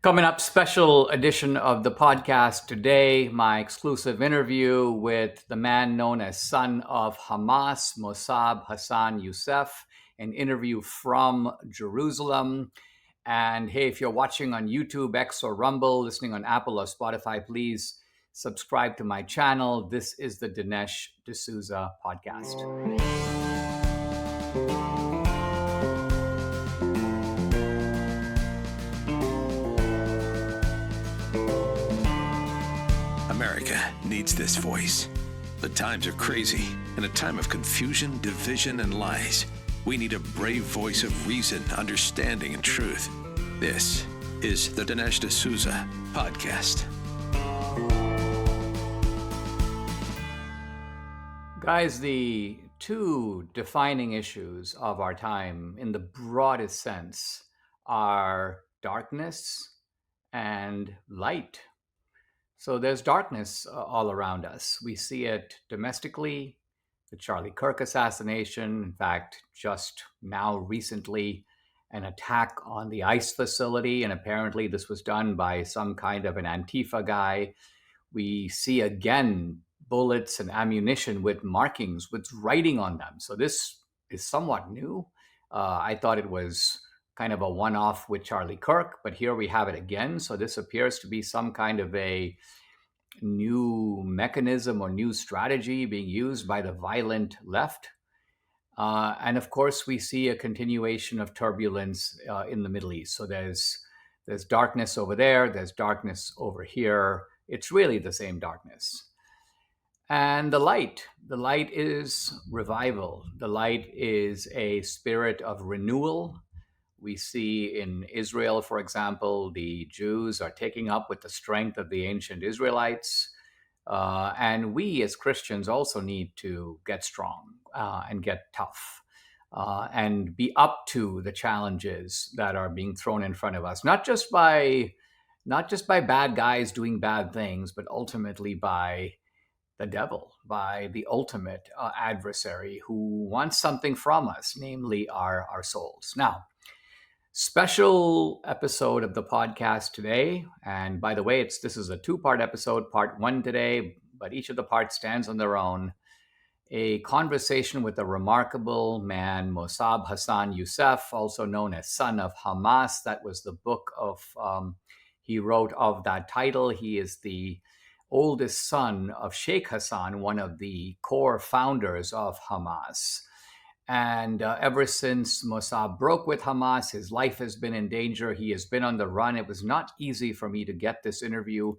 Coming up, special edition of the podcast today, my exclusive interview with the man known as son of Hamas, Mosab Hassan Yousef, an interview from Jerusalem. And hey, if you're watching on YouTube, X, or Rumble, listening on Apple or Spotify, please subscribe to my channel. This is the Dinesh D'Souza podcast. America needs this voice. The times are crazy. In a time of confusion, division, and lies, we need a brave voice of reason, understanding, and truth. This is the Dinesh D'Souza podcast. Guys, the two defining issues of our time, in the broadest sense, are darkness and light. So there's darkness all around us. We see it domestically, the Charlie Kirk assassination. In fact, just now recently, an attack on the ICE facility, and apparently this was done by some kind of an Antifa guy. We see again bullets and ammunition with markings, with writing on them. So this is somewhat new. I thought it was kind of a one-off with Charlie Kirk, but here we have it again. So this appears to be some kind of a new mechanism or new strategy being used by the violent left. And of course, we see a continuation of turbulence in the Middle East. So there's darkness over there, there's darkness over here. It's really the same darkness. And the light is revival. The light is a spirit of renewal. We see in Israel, for example, the Jews are taking up with the strength of the ancient Israelites. And we as Christians also need to get strong and get tough and be up to the challenges that are being thrown in front of us, not just by bad guys doing bad things, but ultimately by the devil, by the ultimate adversary who wants something from us, namely our souls. Now, special episode of the podcast today. And by the way, this is a two-part episode, part one today, but each of the parts stands on their own. A conversation with a remarkable man, Mosab Hassan Yousef, also known as son of Hamas. That was the book he wrote of that title. He is the oldest son of Sheikh Hassan, one of the core founders of Hamas. And ever since Mosab broke with Hamas, his life has been in danger. He has been on the run. It was not easy for me to get this interview.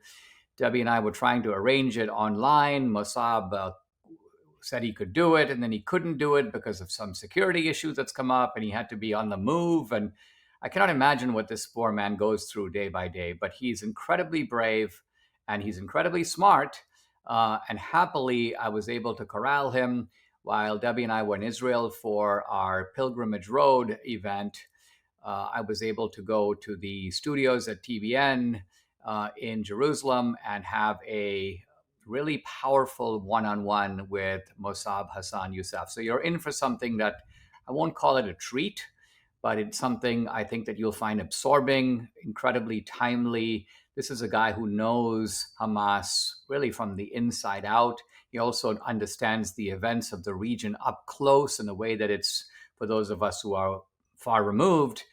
Debbie and I were trying to arrange it online. Mosab said he could do it, and then he couldn't do it because of some security issues that's come up, and he had to be on the move. And I cannot imagine what this poor man goes through day by day, but he's incredibly brave and he's incredibly smart. And happily, I was able to corral him while Debbie and I were in Israel for our Pilgrimage Road event. I was able to go to the studios at TBN in Jerusalem and have a really powerful one-on-one with Mosab Hassan Yousef. So you're in for something that I won't call it a treat, but it's something I think that you'll find absorbing, incredibly timely. This is a guy who knows Hamas really from the inside out. He also understands the events of the region up close in a way that it's, for those of us who are far removed,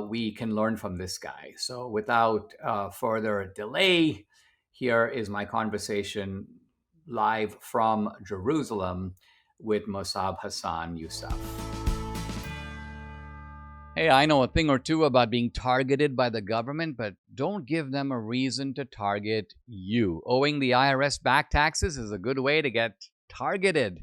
we can learn from this guy. So without further delay, here is my conversation live from Jerusalem with Mosab Hassan Yousef. Hey, I know a thing or two about being targeted by the government, but don't give them a reason to target you. Owing the IRS back taxes is a good way to get targeted.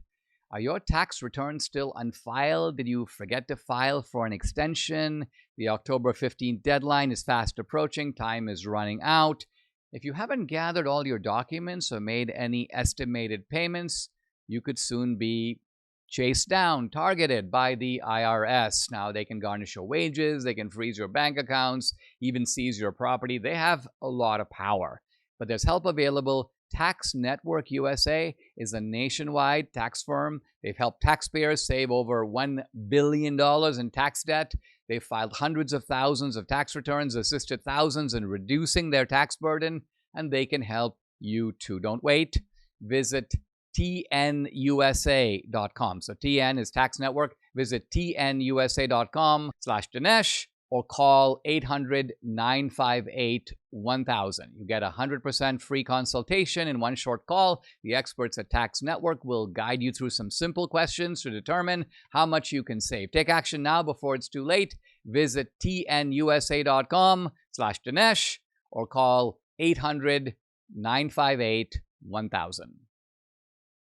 Are your tax returns still unfiled? Did you forget to file for an extension? The October 15th deadline is fast approaching. Time is running out. If you haven't gathered all your documents or made any estimated payments, you could soon be chased down, targeted by the IRS. Now, they can garnish your wages, they can freeze your bank accounts, even seize your property. They have a lot of power. But there's help available Tax Network USA is a nationwide tax firm. They've helped taxpayers save over $1 billion in tax debt. They've filed hundreds of thousands of tax returns, assisted thousands in reducing their tax burden, and they can help you too. Don't wait. Visit tnusa.com. So TN is Tax Network. Visit tnusa.com/Dinesh or call 800-958-1000. You get a 100% free consultation in one short call. The experts at Tax Network will guide you through some simple questions to determine how much you can save. Take action now before it's too late. Visit tnusa.com/Dinesh or call 800-958-1000.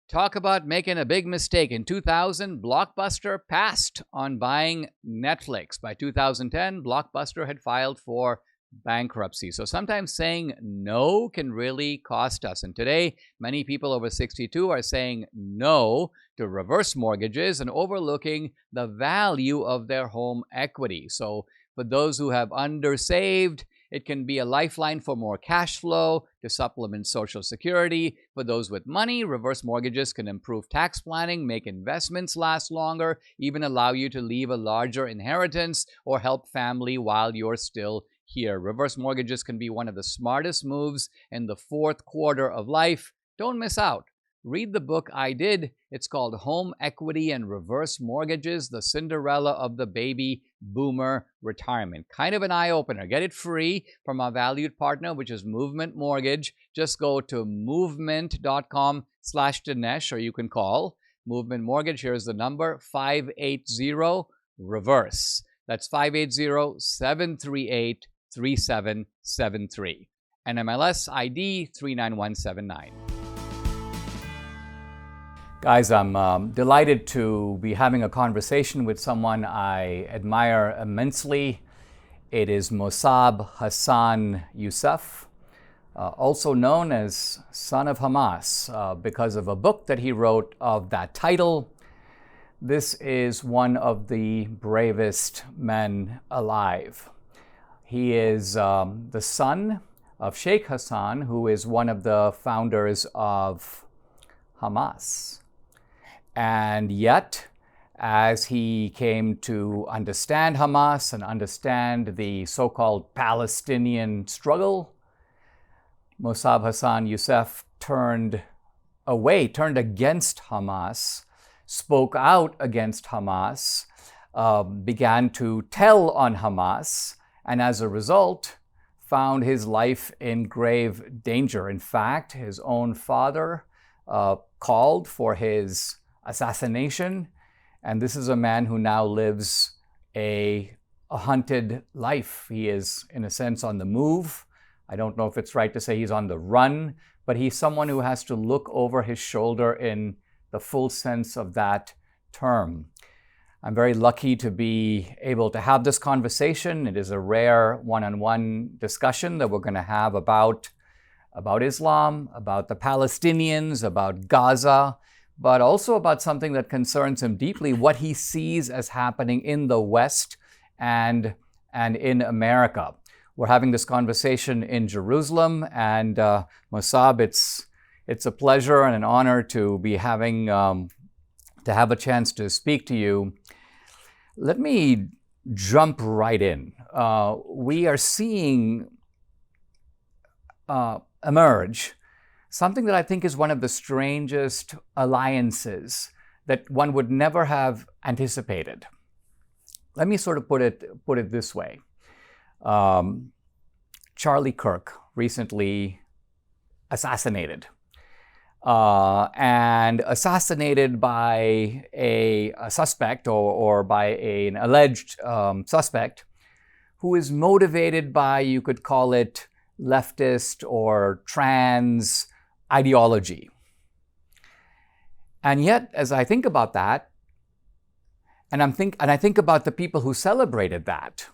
Talk about making a big mistake. In 2000, Blockbuster passed on buying Netflix. By 2010, Blockbuster had filed for bankruptcy. So sometimes saying no can really cost us. And today, many people over 62 are saying no to reverse mortgages and overlooking the value of their home equity. So for those who have undersaved, it can be a lifeline for more cash flow to supplement Social Security. For those with money, reverse mortgages can improve tax planning, make investments last longer, even allow you to leave a larger inheritance or help family while you're still here. Reverse mortgages can be one of the smartest moves in the fourth quarter of life. Don't miss out. Read the book I did. It's called Home Equity and Reverse Mortgages, the Cinderella of the Baby Boomer Retirement. Kind of an eye-opener. Get it free from our valued partner, which is Movement Mortgage. Just go to movement.com/Dinesh, or you can call Movement Mortgage. Here's the number, 580-REVERSE. That's 580-738-3773. NMLS ID 39179. Guys, I'm delighted to be having a conversation with someone I admire immensely. It is Mosab Hassan Yousef, also known as Son of Hamas, because of a book that he wrote of that title. This is one of the bravest men alive. He is the son of Sheikh Hassan, who is one of the founders of Hamas. And yet, as he came to understand Hamas and understand the so-called Palestinian struggle, Mosab Hassan Yousef turned against Hamas, spoke out against Hamas, began to tell on Hamas, and as a result, found his life in grave danger. In fact, his own father called for his assassination, and this is a man who now lives a hunted life. He is, in a sense, on the move. I don't know if it's right to say he's on the run, but he's someone who has to look over his shoulder in the full sense of that term. I'm very lucky to be able to have this conversation. It is a rare one-on-one discussion that we're going to have about Islam, about the Palestinians, about Gaza, but also about something that concerns him deeply, what he sees as happening in the West and in America. We're having this conversation in Jerusalem, and Mosab, it's a pleasure and an honor to be having to have a chance to speak to you. Let me jump right in. We are seeing emerge something that I think is one of the strangest alliances that one would never have anticipated. Let me sort of put it this way. Charlie Kirk recently assassinated, and assassinated by a suspect or by an alleged suspect who is motivated by, you could call it, leftist or trans ideology. And yet, as I think about that, and I think about the people who celebrated that,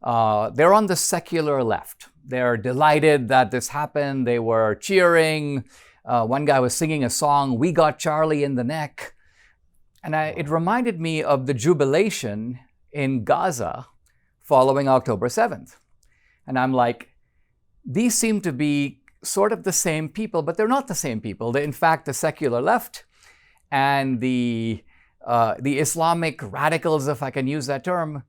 they're on the secular left. They're delighted that this happened. They were cheering. One guy was singing a song, "We Got Charlie in the Neck." And it reminded me of the jubilation in Gaza following October 7th. And I'm like, these seem to be sort of the same people, but they're not the same people. In fact, the secular left and the Islamic radicals, if I can use that term,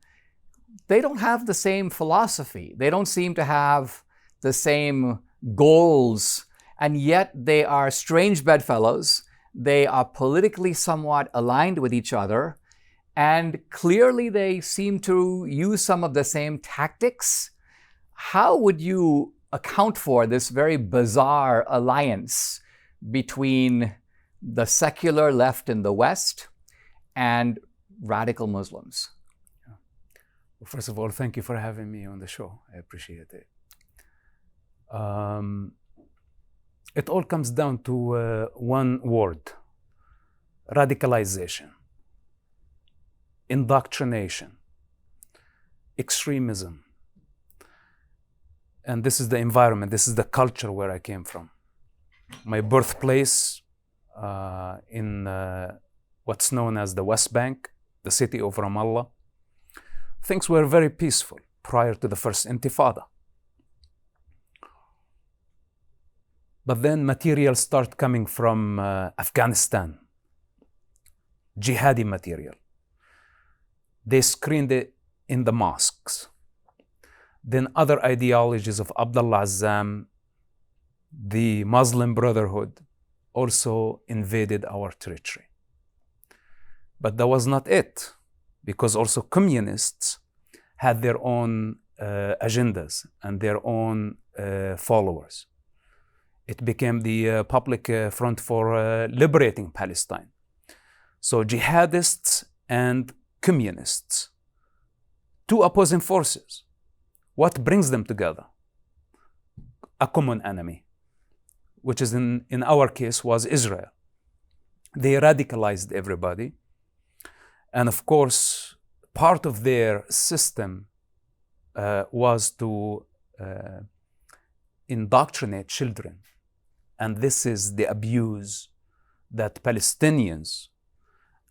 they don't have the same philosophy. They don't seem to have the same goals, and yet they are strange bedfellows. They are politically somewhat aligned with each other, and clearly they seem to use some of the same tactics. How would you account for this very bizarre alliance between the secular left in the West and radical Muslims? Well, first of all, thank you for having me on the show. I appreciate it. It all comes down to one word: radicalization, indoctrination, extremism. And this is the environment, this is the culture where I came from. My birthplace in what's known as the West Bank, the city of Ramallah. Things were very peaceful prior to the first Intifada. But then material started coming from Afghanistan, jihadi material. They screened it in the mosques. Then other ideologies of Abdullah Azzam, the Muslim Brotherhood, also invaded our territory. But that was not it, because also communists had their own agendas and their own followers. It became the public front for liberating Palestine. So jihadists and communists, two opposing forces. What brings them together? A common enemy, which is in our case was Israel. They radicalized everybody. And of course, part of their system was to indoctrinate children. And this is the abuse that Palestinians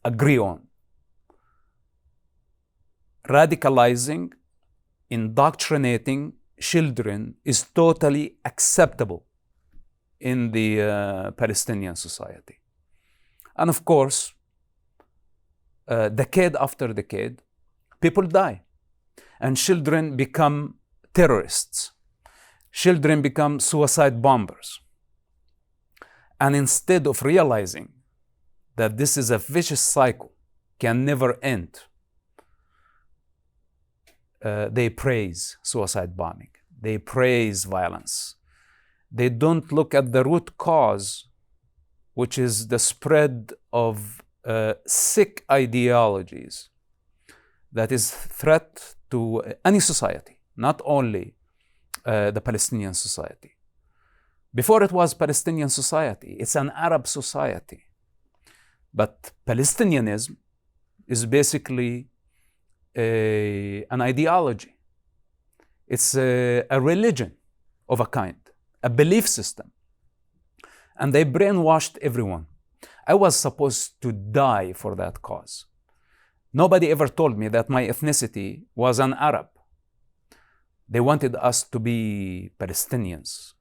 agree on. Radicalizing, indoctrinating children is totally acceptable in the Palestinian society. And of course, decade after decade, people die. And children become terrorists. Children become suicide bombers. And instead of realizing that this is a vicious cycle, can never end, they praise suicide bombing. They praise violence. They don't look at the root cause, which is the spread of sick ideologies that is threat to any society, not only the Palestinian society. Before it was Palestinian society, it's an Arab society. But Palestinianism is basically an ideology. It's a religion of a kind, a belief system. And they brainwashed everyone. I was supposed to die for that cause. Nobody ever told me that my ethnicity was an Arab. They wanted us to be Palestinians,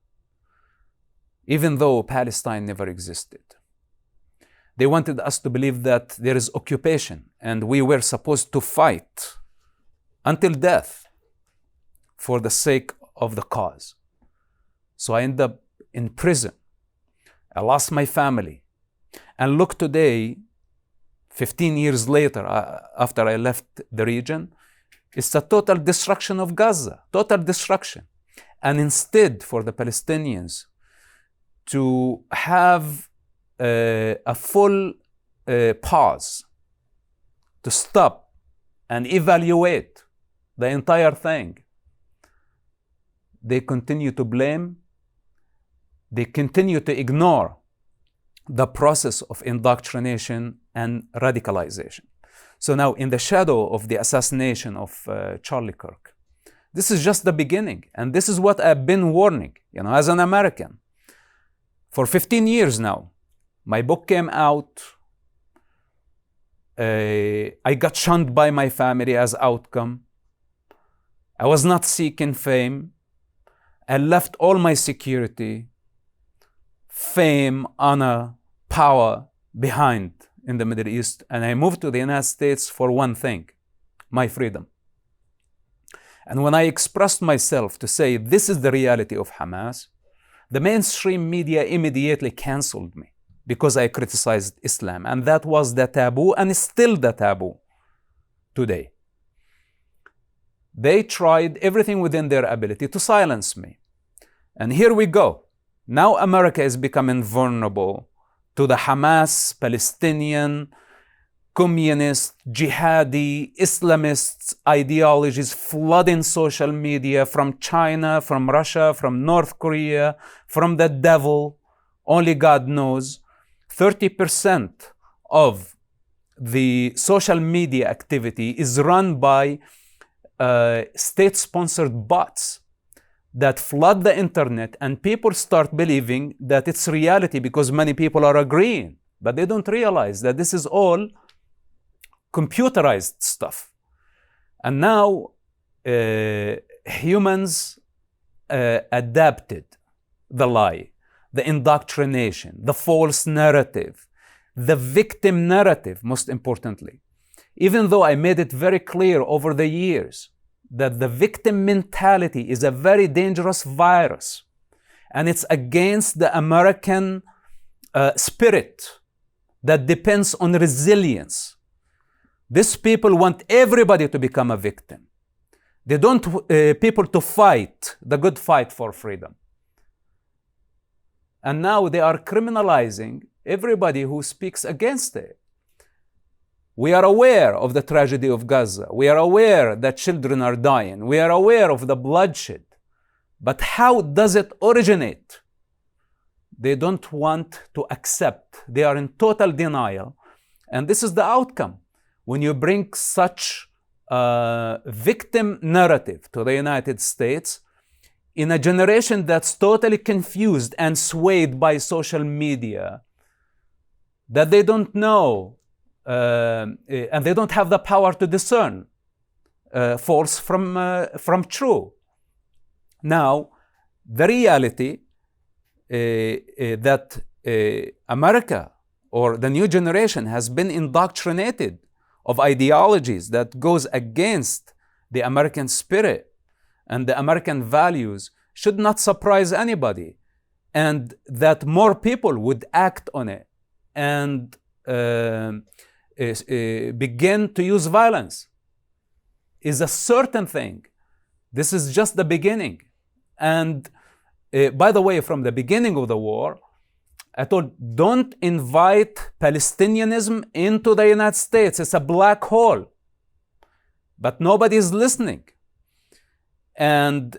even though Palestine never existed. They wanted us to believe that there is occupation and we were supposed to fight until death for the sake of the cause. So I ended up in prison. I lost my family. And look today, 15 years later, after I left the region, it's a total destruction of Gaza, total destruction. And instead for the Palestinians to have a full pause, to stop and evaluate the entire thing, they continue to blame, they continue to ignore the process of indoctrination and radicalization. So now, in the shadow of the assassination of Charlie Kirk, this is just the beginning. And this is what I've been warning, as an American. For 15 years now, my book came out. I got shunned by my family as outcome. I was not seeking fame. I left all my security, fame, honor, power behind in the Middle East, and I moved to the United States for one thing, my freedom. And when I expressed myself to say this is the reality of Hamas, the mainstream media immediately canceled me because I criticized Islam. And that was the taboo, and is still the taboo today. They tried everything within their ability to silence me. And here we go. Now America is becoming vulnerable to the Hamas, Palestinian, communist, jihadi, Islamist ideologies flooding social media from China, from Russia, from North Korea, from the devil. Only God knows. 30% of the social media activity is run by state-sponsored bots that flood the internet, and people start believing that it's reality because many people are agreeing. But they don't realize that this is all computerized stuff. And now humans adapted the lie, the indoctrination, the false narrative, the victim narrative, most importantly. Even though I made it very clear over the years that the victim mentality is a very dangerous virus, and it's against the American spirit that depends on resilience. These people want everybody to become a victim. They don't people to fight the good fight for freedom. And now they are criminalizing everybody who speaks against it. We are aware of the tragedy of Gaza. We are aware that children are dying. We are aware of the bloodshed. But how does it originate? They don't want to accept. They are in total denial. And this is the outcome. When you bring such a victim narrative to the United States, in a generation that's totally confused and swayed by social media, that they don't know, and they don't have the power to discern false from true. Now, the reality that America or the new generation has been indoctrinated of ideologies that goes against the American spirit and the American values should not surprise anybody, and that more people would act on it and begin to use violence is a certain thing. This is just the beginning. And by the way, from the beginning of the war, I told, don't invite Palestinianism into the United States. It's a black hole. But nobody is listening. And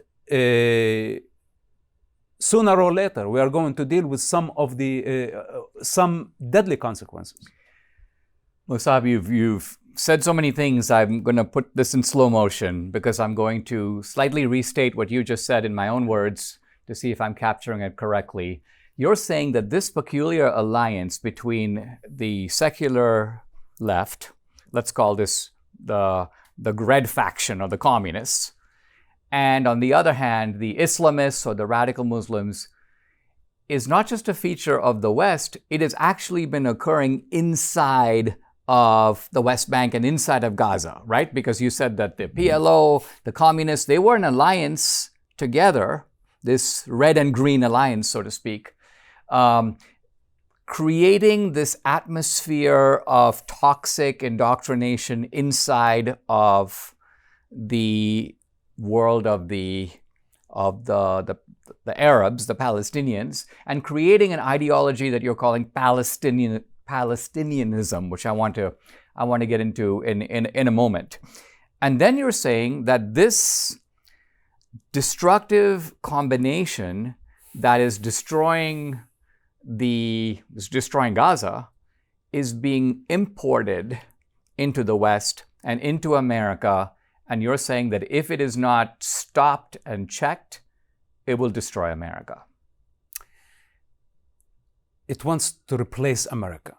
sooner or later, we are going to deal with some deadly consequences. Mosab, you've said so many things. I'm going to put this in slow motion because I'm going to slightly restate what you just said in my own words to see if I'm capturing it correctly. You're saying that this peculiar alliance between the secular left, let's call this the Red faction or the communists, and on the other hand, the Islamists or the radical Muslims, is not just a feature of the West, it has actually been occurring inside of the West Bank and inside of Gaza, right? Because you said that the PLO, the communists, they were in alliance together, this red and green alliance, so to speak, creating this atmosphere of toxic indoctrination inside of the world of the Arabs, the Palestinians, and creating an ideology that you're calling Palestinianism, which I want to get into in a moment. And then you're saying that this destructive combination that is destroying Gaza is being imported into the West and into America. And you're saying that if it is not stopped and checked, it will destroy America. It wants to replace America.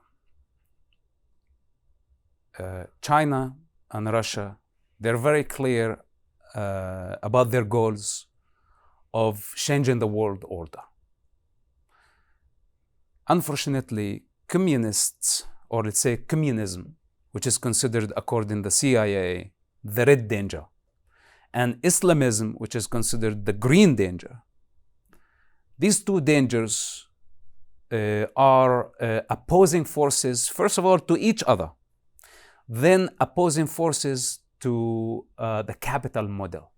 China and Russia, they're very clear about their goals of changing the world order. Unfortunately, communists, or let's say communism, which is considered, according to the CIA, the red danger, and Islamism, which is considered the green danger, these two dangers are opposing forces, first of all, to each other, then opposing forces to the capital model.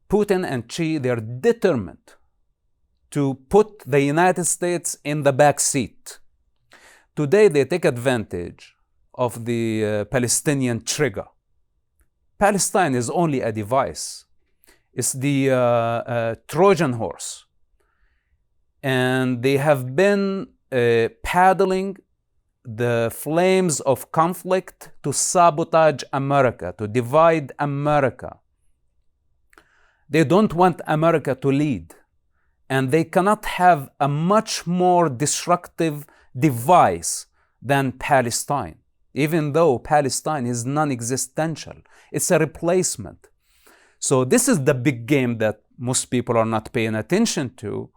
Putin and Xi, they are determined to put the United States in the back seat. Today, they take advantage of the Palestinian trigger. Palestine is only a device. It's the Trojan horse. And they have been paddling the flames of conflict to sabotage America, to divide America. They don't want America to lead. And they cannot have a much more destructive device than Palestine, even though Palestine is non-existential. It's a replacement. So this is the big game that most people are not paying attention to,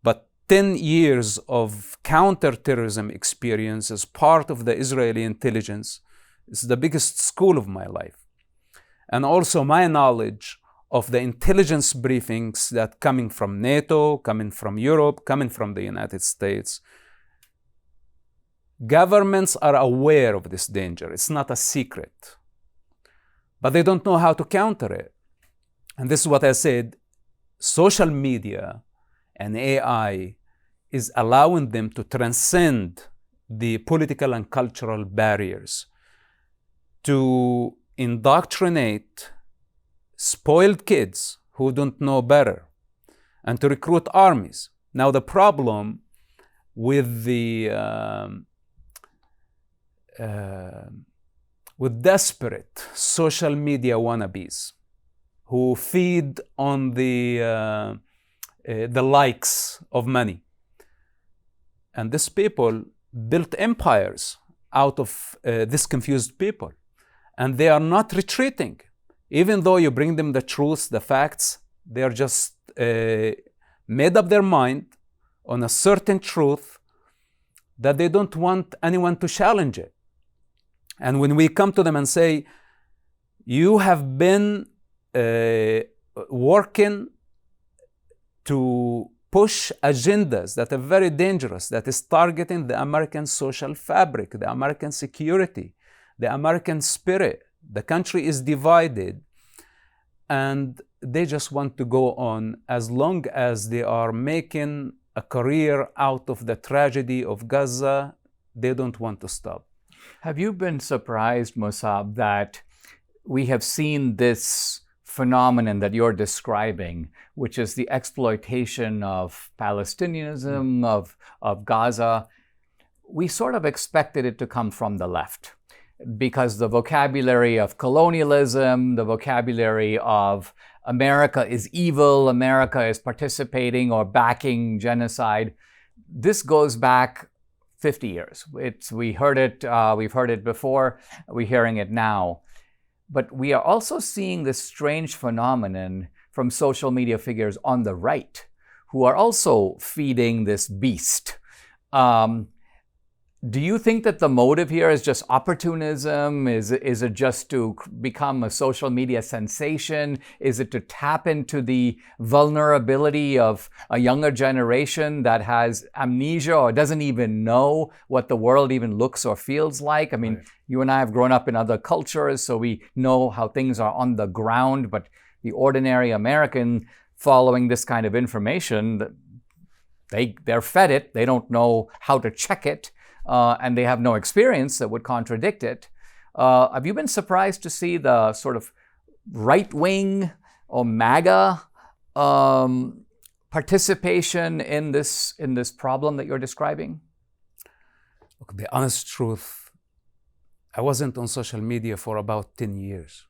but 10 years of counterterrorism experience as part of the Israeli intelligence is the biggest school of my life. And also my knowledge of the intelligence briefings that coming from NATO, coming from Europe, coming from the United States. Governments are aware of this danger. It's not a secret. But they don't know how to counter it. And this is what I said, social media and AI is allowing them to transcend the political and cultural barriers, to indoctrinate spoiled kids who don't know better, and to recruit armies. Now the problem with with desperate social media wannabes who feed on the likes of money. And these people built empires out of these confused people. And they are not retreating. Even though you bring them the truths, the facts, they are just made up their mind on a certain truth that they don't want anyone to challenge it. And when we come to them and say, you have been working to push agendas that are very dangerous, that is targeting the American social fabric, the American security, the American spirit. The country is divided, and they just want to go on as long as they are making a career out of the tragedy of Gaza. They don't want to stop. Have you been surprised, Mosab, that we have seen this phenomenon that you're describing, which is the exploitation of Palestinianism, of Gaza? We sort of expected it to come from the left, because the vocabulary of colonialism, the vocabulary of America is evil, America is participating or backing genocide, this goes back 50 years. We've heard it before, we're hearing it now. But we are also seeing this strange phenomenon from social media figures on the right, who are also feeding this beast. Do you think that the motive here is just opportunism? Is it just to become a social media sensation? Is it to tap into the vulnerability of a younger generation that has amnesia or doesn't even know what the world even looks or feels like? I mean, right. You and I have grown up in other cultures, so we know how things are on the ground, but the ordinary American following this kind of information, they're fed it, they don't know how to check it. And they have no experience that would contradict it. Have you been surprised to see the sort of right-wing or MAGA participation in this problem that you're describing? Look, the honest truth, I wasn't on social media for about 10 years.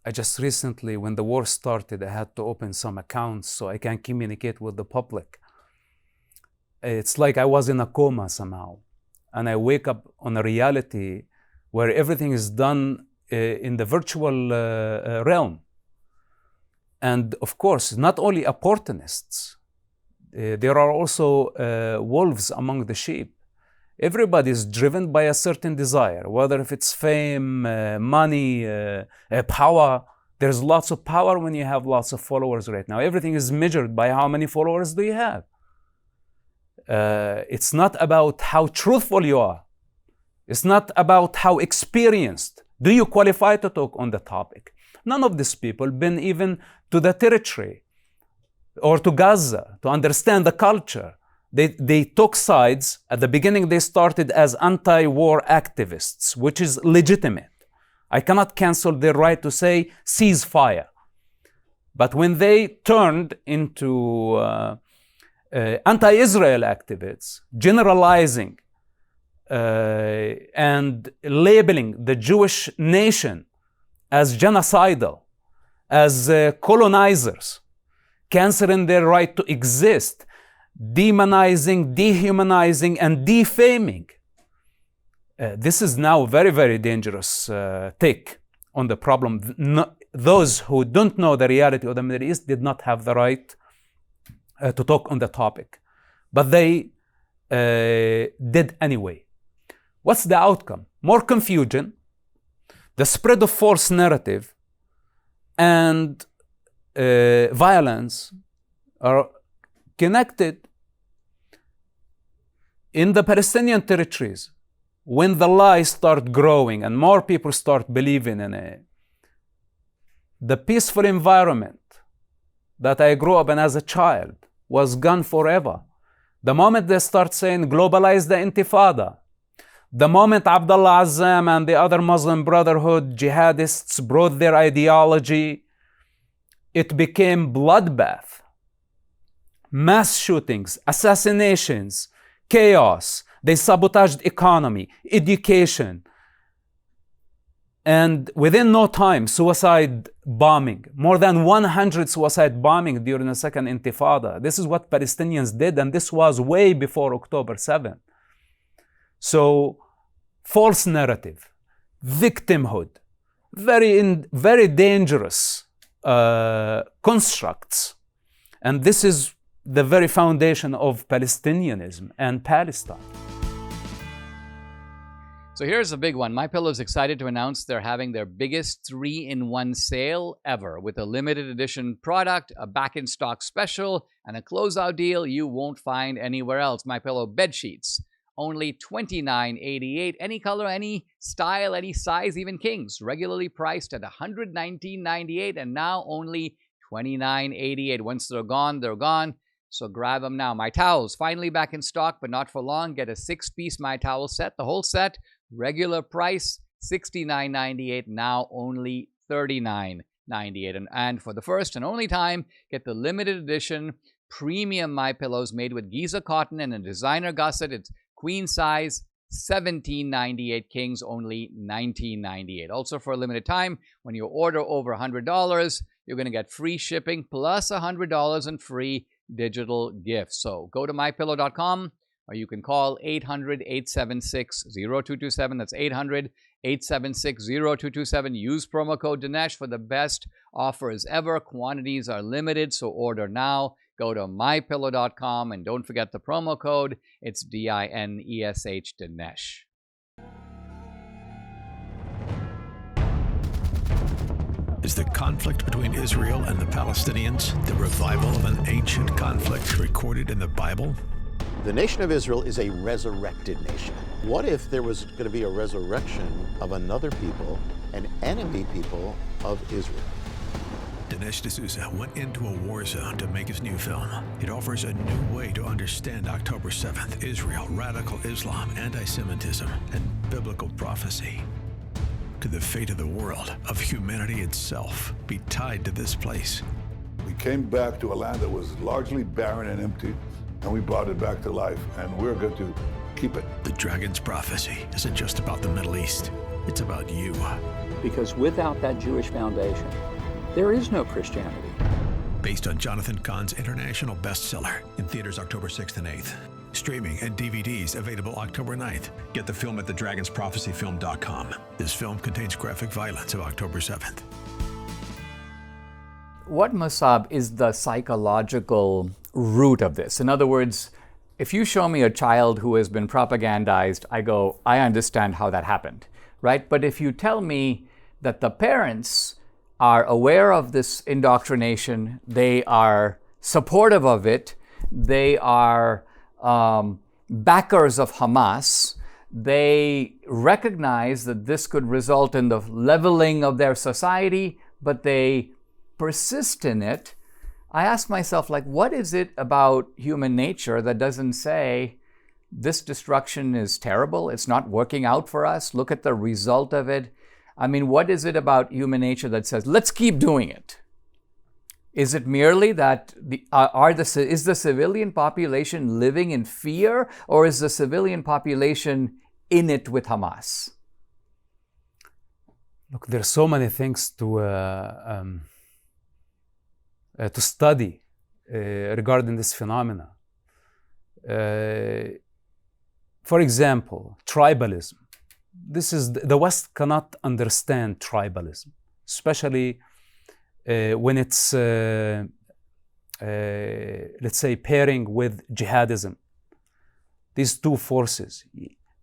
I just recently, when the war started, I had to open some accounts so I can communicate with the public. It's like I was in a coma somehow. And I wake up on a reality where everything is done in the virtual realm. And of course, not only opportunists, there are also wolves among the sheep. Everybody is driven by a certain desire, whether if it's fame, money, power. There's lots of power when you have lots of followers right now. Everything is measured by how many followers do you have. It's not about how truthful you are. It's not about how experienced. Do you qualify to talk on the topic? None of these people been even to the territory or to Gaza to understand the culture. They took sides. At the beginning, they started as anti-war activists, which is legitimate. I cannot cancel their right to say ceasefire. But when they turned into anti-Israel activists, generalizing and labeling the Jewish nation as genocidal, as colonizers, canceling their right to exist, demonizing, dehumanizing, and defaming. This is now a very, very dangerous take on the problem. Those who don't know the reality of the Middle East did not have the right to talk on the topic, but they did anyway. What's the outcome? More confusion, the spread of false narrative, and violence are connected in the Palestinian territories. When the lies start growing and more people start believing in it, the peaceful environment that I grew up in as a child was gone forever. The moment they start saying globalize the intifada, the moment Abdullah Azzam and the other Muslim Brotherhood jihadists brought their ideology, it became bloodbath, mass shootings, assassinations, chaos. They sabotaged economy, education, and within no time, suicide bombing. More than 100 suicide bombing during the second intifada. This is what Palestinians did, and this was way before October 7. So, false narrative, victimhood, very dangerous constructs. And this is the very foundation of Palestinianism and Palestine. So here's a big one. MyPillow is excited to announce they're having their biggest 3-in-1 sale ever with a limited edition product, a back-in-stock special, and a closeout deal you won't find anywhere else. MyPillow bed sheets, only $29.88. Any color, any style, any size, even kings. Regularly priced at $119.98 and now only $29.88. Once they're gone, they're gone. So grab them now. My towels, finally back in stock, but not for long. Get a 6-piece My Towel set. The whole set, regular price, $69.98. Now only $39.98. And for the first and only time, get the limited edition premium My Pillows made with Giza cotton and a designer gusset. It's queen size, $17.98. Kings, only $19.98. Also for a limited time, when you order over $100, you're going to get free shipping plus $100 in free digital gifts. So go to mypillow.com or you can call 800-876-0227. That's 800-876-0227. Use promo code Dinesh for the best offers ever. Quantities are limited, so order now. Go to mypillow.com and don't forget the promo code. It's DINESH, Dinesh. Is the conflict between Israel and the Palestinians the revival of an ancient conflict recorded in the Bible? The nation of Israel is a resurrected nation. What if there was going to be a resurrection of another people, an enemy people of Israel? Dinesh D'Souza went into a war zone to make his new film. It offers a new way to understand October 7th, Israel, radical Islam, anti-Semitism, and biblical prophecy. Could the fate of the world, of humanity itself, be tied to this place? We came back to a land that was largely barren and empty, and we brought it back to life, and we're going to keep it. The Dragon's Prophecy isn't just about the Middle East. It's about you. Because without that Jewish foundation, there is no Christianity. Based on Jonathan Cahn's international bestseller, in theaters October 6th and 8th. Streaming and DVDs available October 9th. Get the film at thedragonsprophecyfilm.com. This film contains graphic violence of October 7th. What, Mosab, is the psychological root of this? In other words, if you show me a child who has been propagandized, I go, I understand how that happened, right? But if you tell me that the parents are aware of this indoctrination, they are supportive of it, they are backers of Hamas, they recognize that this could result in the leveling of their society, but they persist in it, I ask myself, like, what is it about human nature that doesn't say this destruction is terrible, it's not working out for us, look at the result of it? I mean, what is it about human nature that says, let's keep doing it? Is it merely that is the civilian population living in fear, or is the civilian population in it with Hamas? Look, there's so many things to study regarding this phenomena. For example, tribalism. The West cannot understand tribalism, especially when it's, let's say, pairing with jihadism. These two forces.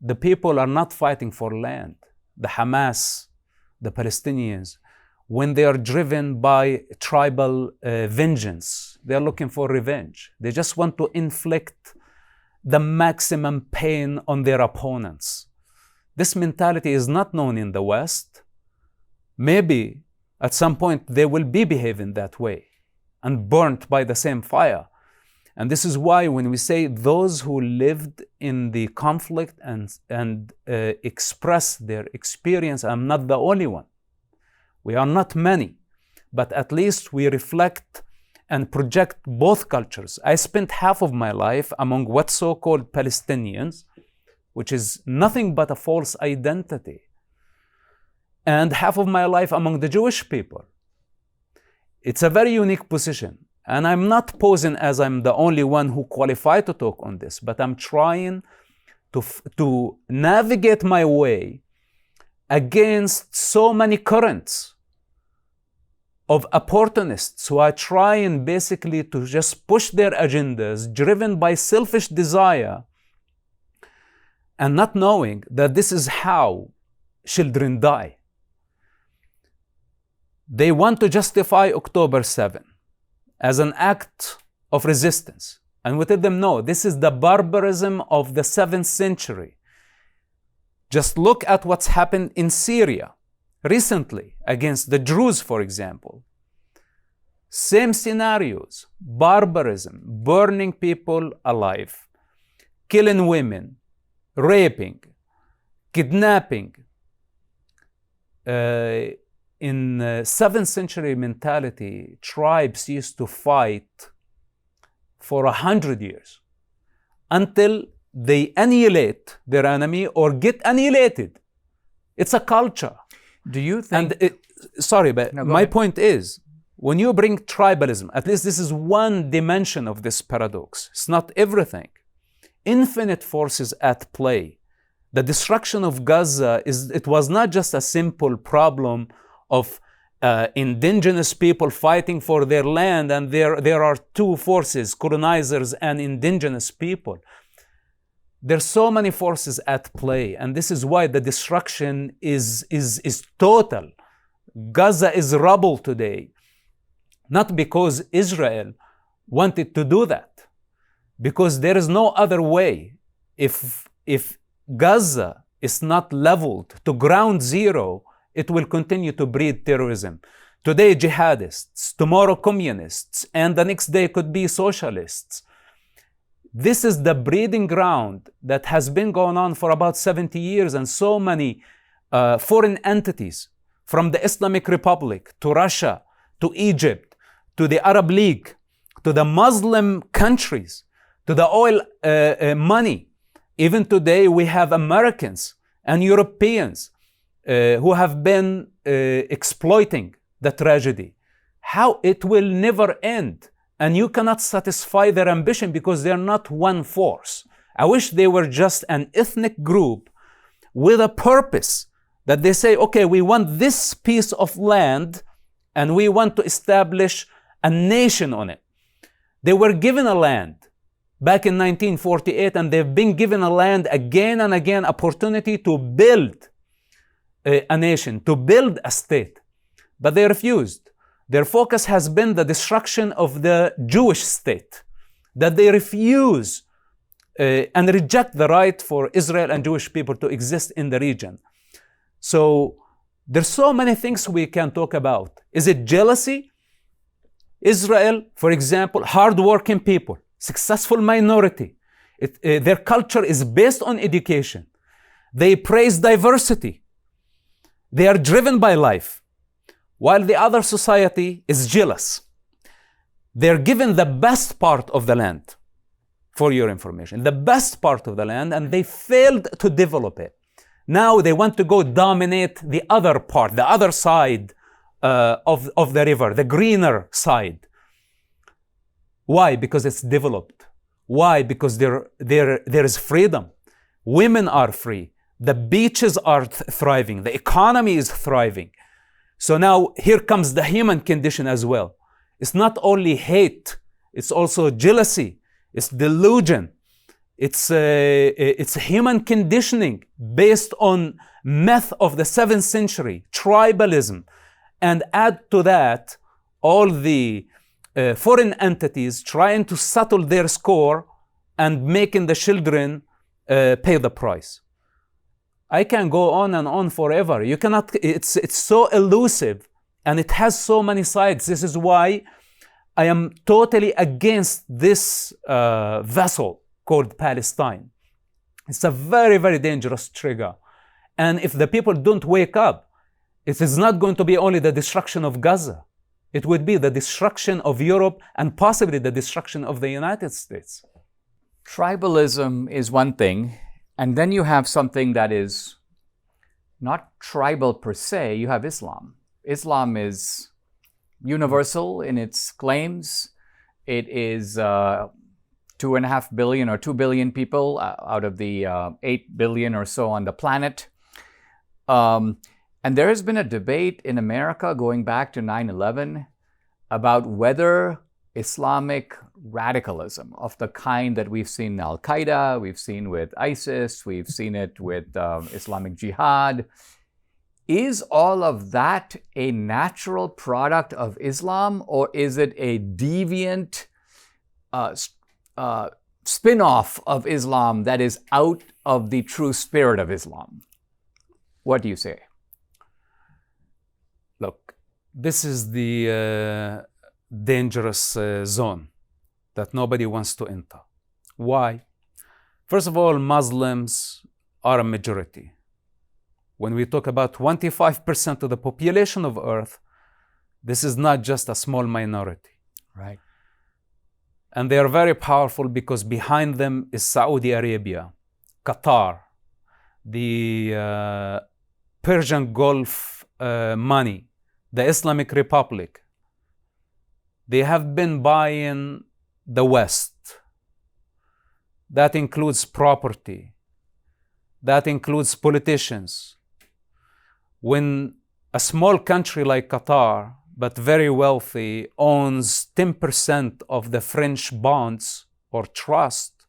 The people are not fighting for land. The Hamas, the Palestinians, when they are driven by tribal vengeance, they are looking for revenge. They just want to inflict the maximum pain on their opponents. This mentality is not known in the West. Maybe at some point they will be behaving that way and burnt by the same fire. And this is why when we say those who lived in the conflict and express their experience, I'm not the only one. We are not many, but at least we reflect and project both cultures. I spent half of my life among what's so-called Palestinians, which is nothing but a false identity, and half of my life among the Jewish people. It's a very unique position. And I'm not posing as I'm the only one who qualified to talk on this, but I'm trying to navigate my way against so many currents of opportunists who are trying basically to just push their agendas driven by selfish desire and not knowing that this is how children die. They want to justify October 7 as an act of resistance. And we tell them, no, this is the barbarism of the 7th century. Just look at what's happened in Syria recently against the Druze, for example. Same scenarios, barbarism, burning people alive, killing women, raping, kidnapping. In 7th century mentality, tribes used to fight for 100 years until they annihilate their enemy or get annihilated. It's a culture. Do you think... My point is, when you bring tribalism, at least this is one dimension of this paradox. It's not everything. Infinite forces at play. The destruction of Gaza, it was not just a simple problem of indigenous people fighting for their land, and there are two forces, colonizers and indigenous people. There's so many forces at play, and this is why the destruction is total. Gaza is rubble today, not because Israel wanted to do that, because there is no other way. If Gaza is not leveled to ground zero, it will continue to breed terrorism. Today, jihadists, tomorrow, communists, and the next day could be socialists. This is the breeding ground that has been going on for about 70 years, and so many foreign entities, from the Islamic Republic to Russia to Egypt to the Arab League to the Muslim countries to the oil money. Even today, we have Americans and Europeans who have been exploiting the tragedy. How it will never end. And you cannot satisfy their ambition because they're not one force. I wish they were just an ethnic group with a purpose that they say, okay, we want this piece of land and we want to establish a nation on it. They were given a land back in 1948, and they've been given a land again and again, opportunity to build a nation, to build a state. But they refused. Their focus has been the destruction of the Jewish state, that they refuse and reject the right for Israel and Jewish people to exist in the region. So there's so many things we can talk about. Is it jealousy? Israel, for example, hardworking people, successful minority. Their culture is based on education. They praise diversity. They are driven by life, while the other society is jealous. They're given the best part of the land, for your information, the best part of the land, and they failed to develop it. Now they want to go dominate the other part, the other side of the river, the greener side. Why? Because it's developed. Why? Because there is freedom. Women are free. The beaches are thriving. The economy is thriving. So now here comes the human condition as well. It's not only hate, it's also jealousy, it's delusion, it's human conditioning based on myth of the 7th century, tribalism, and add to that all the foreign entities trying to settle their score and making the children pay the price. I can go on and on forever. You cannot, it's so elusive and it has so many sides. This is why I am totally against this vessel called Palestine. It's a very, very dangerous trigger. And if the people don't wake up, it is not going to be only the destruction of Gaza. It would be the destruction of Europe and possibly the destruction of the United States. Tribalism is one thing, and then you have something that is not tribal per se. You have Islam. Islam is universal in its claims. It is 2.5 billion or 2 billion people out of the 8 billion or so on the planet. And there has been a debate in America going back to 9/11 about whether Islamic radicalism of the kind that we've seen in Al-Qaeda, we've seen with ISIS, we've seen it with Islamic Jihad, is all of that a natural product of Islam, or is it a deviant spin-off of Islam that is out of the true spirit of Islam? What do you say? Look, this is the dangerous zone that nobody wants to enter. Why? First of all, Muslims are a majority. When we talk about 25% of the population of Earth, this is not just a small minority. Right. And they are very powerful because behind them is Saudi Arabia, Qatar, the Persian Gulf money, the Islamic Republic. They have been buying the West. That includes property. That includes politicians. When a small country like Qatar, but very wealthy, owns 10% of the French bonds or trust,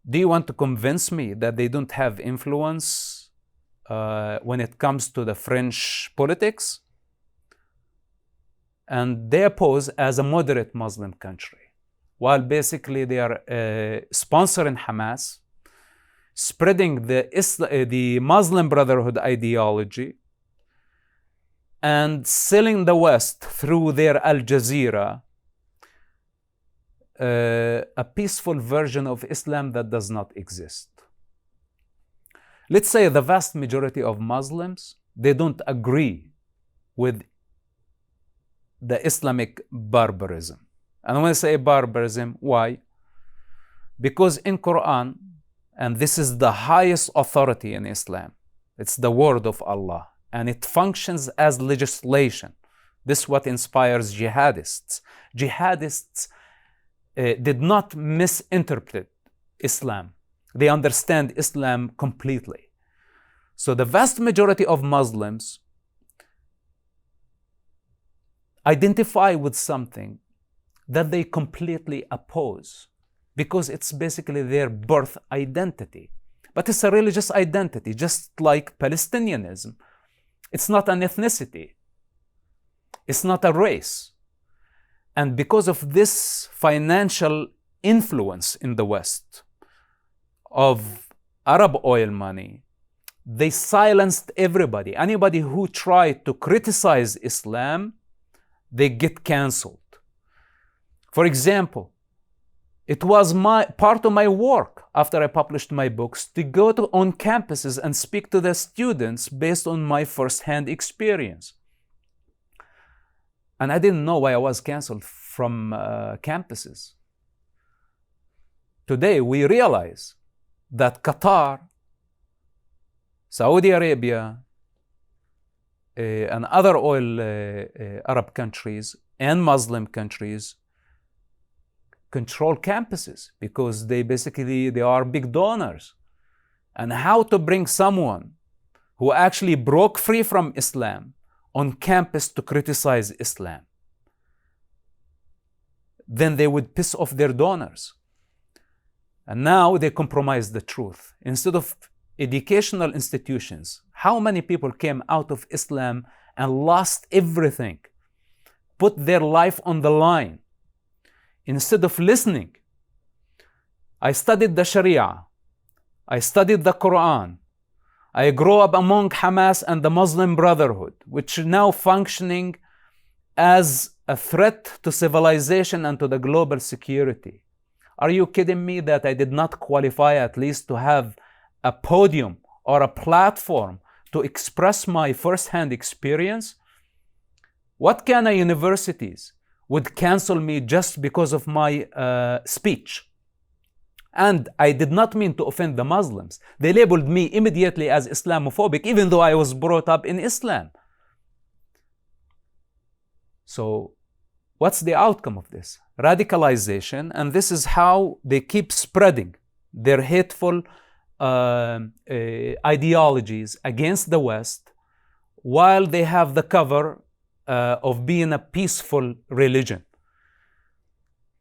do you want to convince me that they don't have influence when it comes to the French politics? And they pose as a moderate Muslim country, while basically they are sponsoring Hamas, spreading the Muslim Brotherhood ideology, and selling the West through their Al Jazeera a peaceful version of Islam that does not exist. Let's say the vast majority of Muslims, they don't agree with the Islamic barbarism. And when I say barbarism, why? Because in Quran, and this is the highest authority in Islam, it's the word of Allah, and it functions as legislation. This is what inspires jihadists. Jihadists did not misinterpret Islam. They understand Islam completely. So the vast majority of Muslims identify with something that they completely oppose because it's basically their birth identity. But it's a religious identity, just like Palestinianism. It's not an ethnicity. It's not a race. And because of this financial influence in the West of Arab oil money, they silenced everybody. Anybody who tried to criticize Islam, they get canceled. For example, it was part of my work after I published my books to go on campuses and speak to the students based on my first-hand experience. And I didn't know why I was canceled from campuses. Today, we realize that Qatar, Saudi Arabia, and other oil Arab countries and Muslim countries control campuses because they are big donors. And how to bring someone who actually broke free from Islam on campus to criticize Islam? Then they would piss off their donors. And now they compromise the truth. Instead of educational institutions, how many people came out of Islam and lost everything, put their life on the line? Instead of listening, I studied the Sharia, I studied the Quran, I grew up among Hamas and the Muslim Brotherhood, which are now functioning as a threat to civilization and to the global security. Are you kidding me that I did not qualify at least to have a podium or a platform to express my first-hand experience? What kind of universities would cancel me just because of my speech? And I did not mean to offend the Muslims. They labeled me immediately as Islamophobic, even though I was brought up in Islam. So what's the outcome of this? Radicalization, and this is how they keep spreading their hateful ideologies against the West while they have the cover of being a peaceful religion.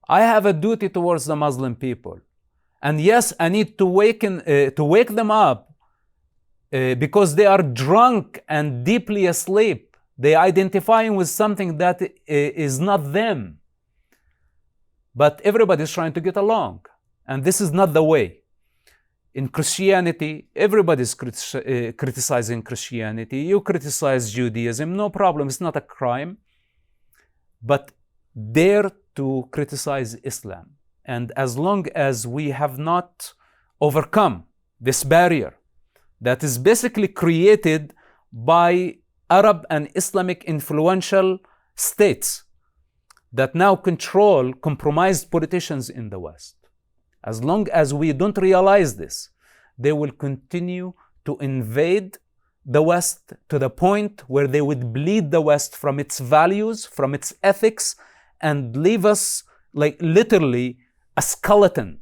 I have a duty towards the Muslim people. And yes, I need to wake them up because they are drunk and deeply asleep. They are identifying with something that is not them. But everybody is trying to get along. And this is not the way. In Christianity, everybody's criticizing Christianity. You criticize Judaism, no problem, it's not a crime. But dare to criticize Islam. And as long as we have not overcome this barrier that is basically created by Arab and Islamic influential states that now control compromised politicians in the West, as long as we don't realize this, they will continue to invade the West to the point where they would bleed the West from its values, from its ethics, and leave us like literally a skeleton.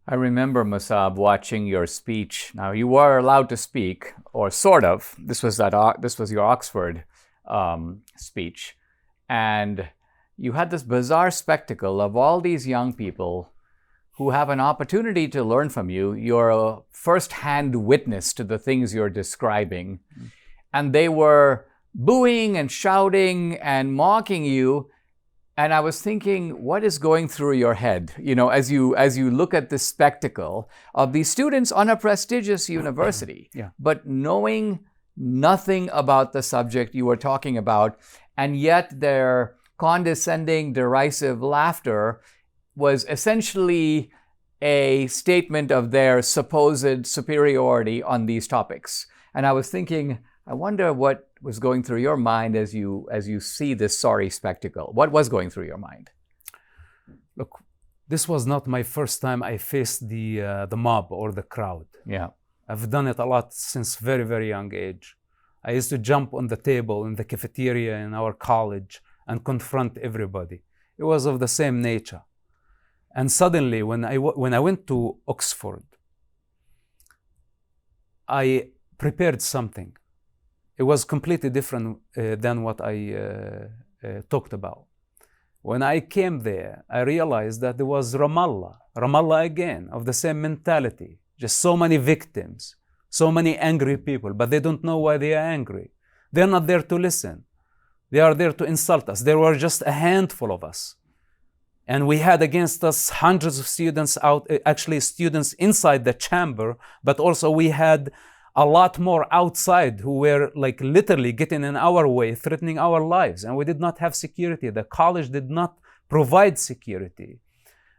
I remember, Mosab, watching your speech. Now, you were allowed to speak, or sort of. This was your Oxford speech. And you had this bizarre spectacle of all these young people who have an opportunity to learn from you. You're a first-hand witness to the things you're describing. And they were booing and shouting and mocking you. And I was thinking, what is going through your head, as you look at this spectacle of these students on a prestigious university, but knowing nothing about the subject you were talking about, and yet their condescending, derisive laughter was essentially a statement of their supposed superiority on these topics. And I was thinking, I wonder what was going through your mind as you see this sorry spectacle. What was going through your mind? Look, this was not my first time I faced the mob or the crowd. Yeah. I've done it a lot since very, very young age. I used to jump on the table in the cafeteria in our college and confront everybody. It was of the same nature. And suddenly, when I went to Oxford, I prepared something. it was completely different than what I talked about. When I came there, I realized that there was Ramallah again, of the same mentality. Just so many victims, so many angry people, but they don't know why they are angry. They're not there to listen. They are there to insult us. There were just a handful of us. And we had against us hundreds of students actually students inside the chamber, but also we had a lot more outside who were like literally getting in our way, threatening our lives. And we did not have security. The college did not provide security.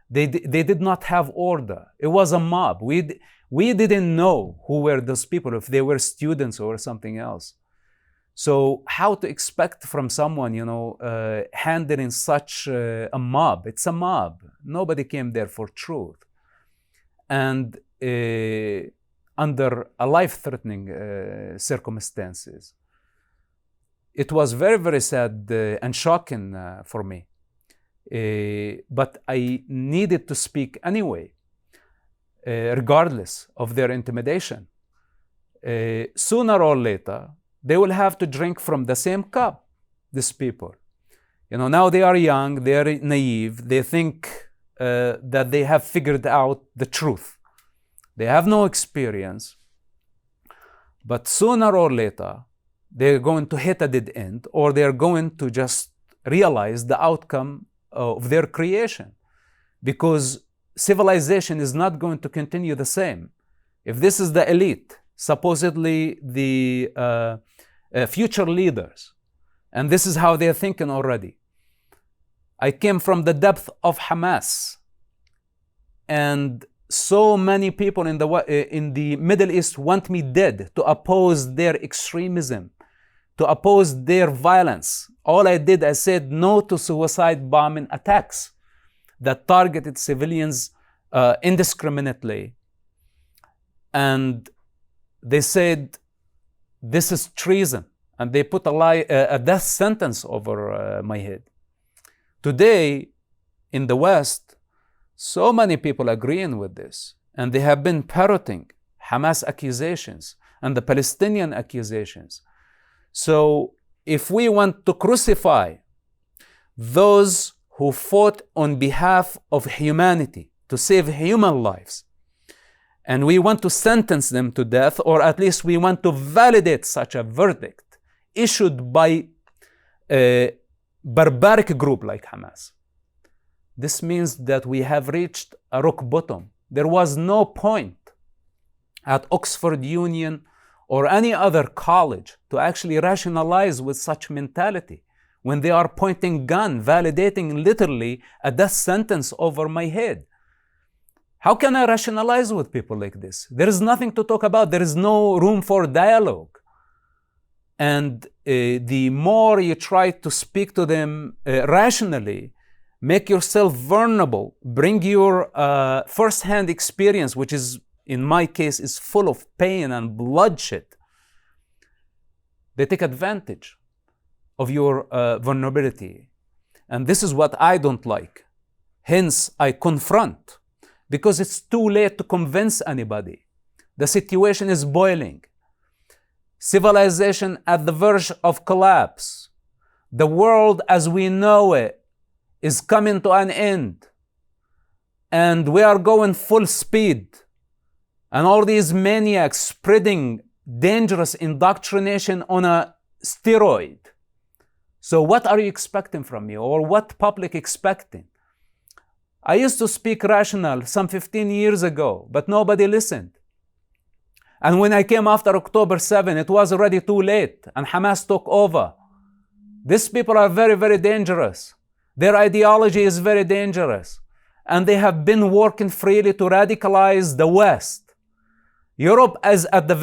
They did not have order. It was a mob. We didn't know who were those people, if they were students or something else. So how to expect from someone, handling such a mob? It's a mob. Nobody came there for truth. And under a life-threatening circumstances. It was very, very sad and shocking for me. But I needed to speak anyway, regardless of their intimidation. Sooner or later, they will have to drink from the same cup, these people. Now they are young, they are naive, they think that they have figured out the truth. They have no experience, but sooner or later, they're going to hit a dead end, or they're going to just realize the outcome of their creation, because civilization is not going to continue the same. If this is the elite, supposedly the future leaders, and this is how they're thinking already. I came from the depth of Hamas, and so many people in the Middle East want me dead to oppose their extremism, to oppose their violence. All I did, I said no to suicide bombing attacks that targeted civilians indiscriminately. And they said, this is treason. And they put a death sentence over my head. Today, in the West, so many people agreeing with this, and they have been parroting Hamas accusations and the Palestinian accusations. So if we want to crucify those who fought on behalf of humanity to save human lives, and we want to sentence them to death, or at least we want to validate such a verdict issued by a barbaric group like Hamas, this means that we have reached a rock bottom. There was no point at Oxford Union or any other college to actually rationalize with such mentality when they are pointing gun, validating literally a death sentence over my head. How can I rationalize with people like this? There is nothing to talk about. There is no room for dialogue. And the more you try to speak to them rationally, make yourself vulnerable, bring your first-hand experience, which is, in my case, is full of pain and bloodshed. They take advantage of your vulnerability. And this is what I don't like. Hence, I confront, because it's too late to convince anybody. The situation is boiling. Civilization at the verge of collapse. The world as we know it is coming to an end. And we are going full speed. And all these maniacs spreading dangerous indoctrination on a steroid. So what are you expecting from me, or what public expecting? I used to speak rational some 15 years ago, but nobody listened. And when I came after October 7, it was already too late, and Hamas took over. These people are very, very dangerous. Their ideology is very dangerous. And they have been working freely to radicalize the West. Europe is at the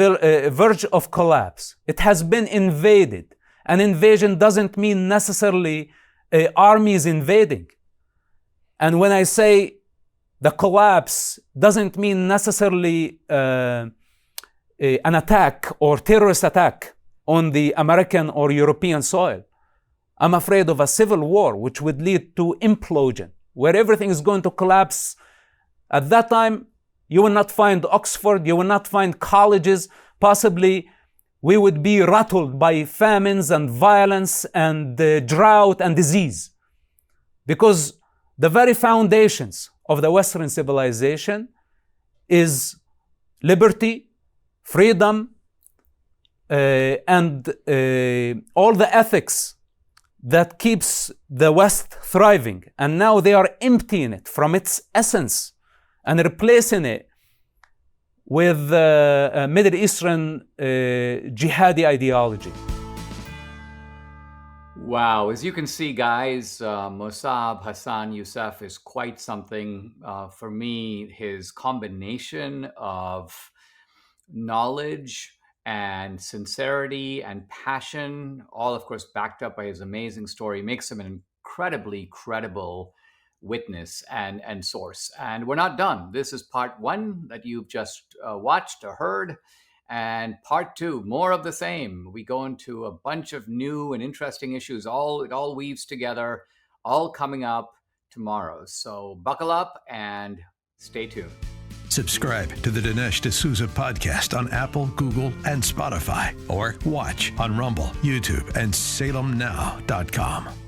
verge of collapse. It has been invaded. An invasion doesn't mean necessarily armies invading. And when I say the collapse doesn't mean necessarily an attack or terrorist attack on the American or European soil. I'm afraid of a civil war which would lead to implosion, where everything is going to collapse. At that time, you will not find Oxford, you will not find colleges, possibly we would be rattled by famines and violence and drought and disease. Because the very foundations of the Western civilization is liberty, freedom, and all the ethics that keeps the West thriving. And now they are emptying it from its essence and replacing it with Middle Eastern jihadi ideology. Wow, as you can see, guys, Mosab Hassan Yousef is quite something. For me, his combination of knowledge and sincerity and passion, all of course backed up by his amazing story, makes him an incredibly credible witness and source. And we're not done. This is part one that you've just watched or heard. And part two, more of the same. We go into a bunch of new and interesting issues. It all weaves together, all coming up tomorrow. So buckle up and stay tuned. Subscribe to the Dinesh D'Souza podcast on Apple, Google, and Spotify, or watch on Rumble, YouTube, and SalemNow.com.